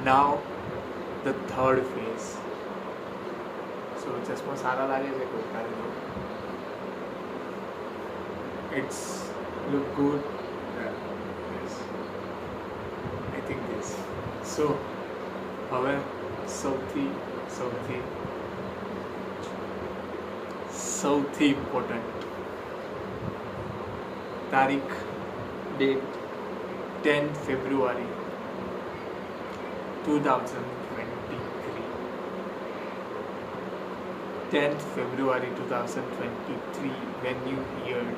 now the third phase. So ચશ્મા સારા લાગે છે કોઈ તારે જો it's look good. Yes, I think this. So હવે સૌથી ઇમ્પોર્ટન્ટ તારીખ, date 10 February 2023. 10th February 2023, when you heard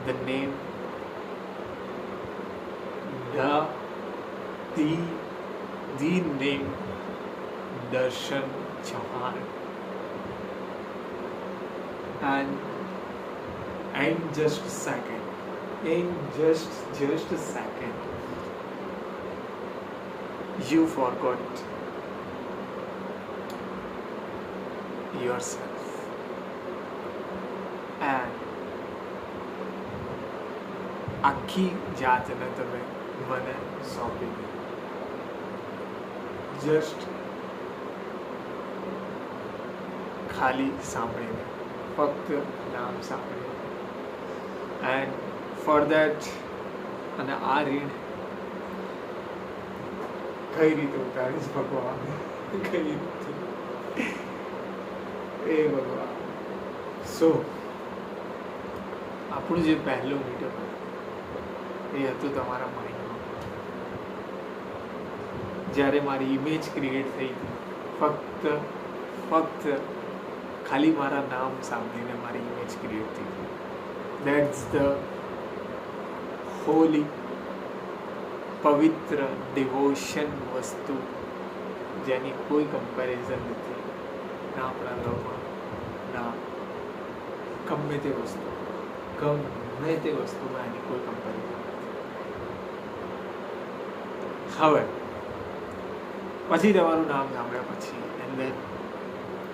the name, the name Darshan Chauhan, and in just a second, you forgot yourself and આખી જાતને તમે મને સોંપી દીધી. Just ખાલી સાંભળીને, ફક્ત નામ સાંભળીને. એન્ડ ફોર દેટ, અને આ રીડ કઈ રીતે ઉતારીશ ભગવાન, કઈ રીતે એ ભગવાન. સો આપણું જે પહેલું મીટઅપ એ હતું તમારા માઇન્ડમાં, જ્યારે મારી ઇમેજ ક્રિએટ થઈ હતી. ફક્ત ખાલી મારા નામ સાંભળીને મારી ઇમેજ ક્રિએટ થઈ હતી. દેટ્સ ધ હોલી, પવિત્ર ડિવોશન વસ્તુ જેની કોઈ કમ્પેરિઝન નથી, ના આપણા લવમાં, ના ગમે તે વસ્તુમાં એની કોઈ કમ્પેરિઝન નથી. હવે પછી તમારું નામ સાંભળ્યા પછી,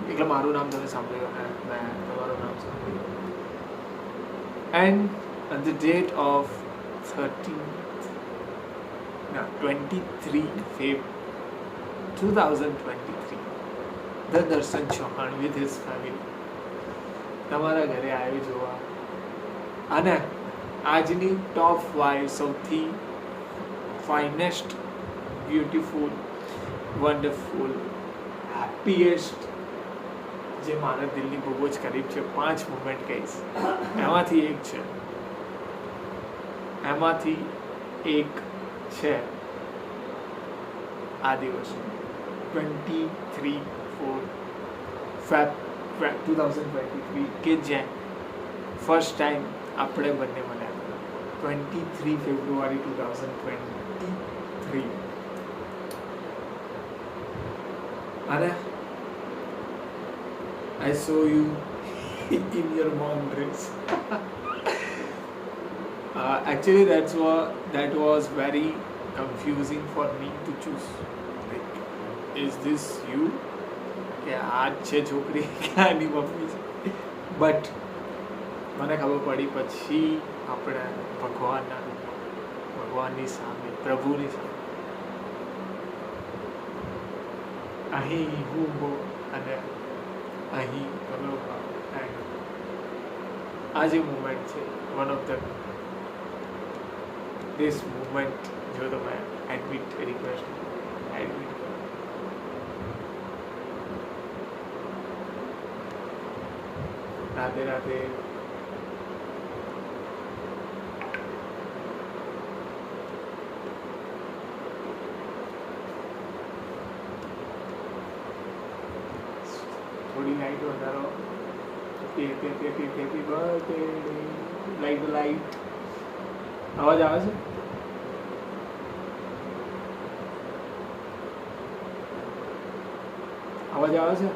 એટલે મારું નામ તમે સાંભળ્યું અને મેં તમારું નામ સાંભળ્યું. And the date of 23 Feb 2023, the Darshan Chauhan with his family તમારા ઘરે આવ્યું જોવા. અને આજની ટોપ 5 સૌથી ફાઇનેસ્ટ, બ્યુટીફુલ, વન્ડરફુલ, હેપીએસ્ટ, જે મારા દિલની બહુ જ કરીબ છે, 5 મોમેન્ટ કહીશ. એમાંથી એક છે આ દિવસ 23 Feb 2023, કે જ્યાં ફર્સ્ટ ટાઈમ આપણે બંને મળ્યા. 23 February 2023. અને I saw you in your mom dress. Actually that was very confusing for me to choose. Like, is this you? કે આ છે છોકરી કે આની મમ્મી છે? બટ મને ખબર પડી પછી આપણે ભગવાનની સામે, પ્રભુની સામે અહીં હું અને અહીં તમે આ જે મુમેન્ટ છે, one of the this movement जो तो मैं admit request admit Radhe Radhe. थोड़ी लाइट વધારો. Happy birthday. લાઈટ અવાજ આવે છે? અવાજ આવે છે?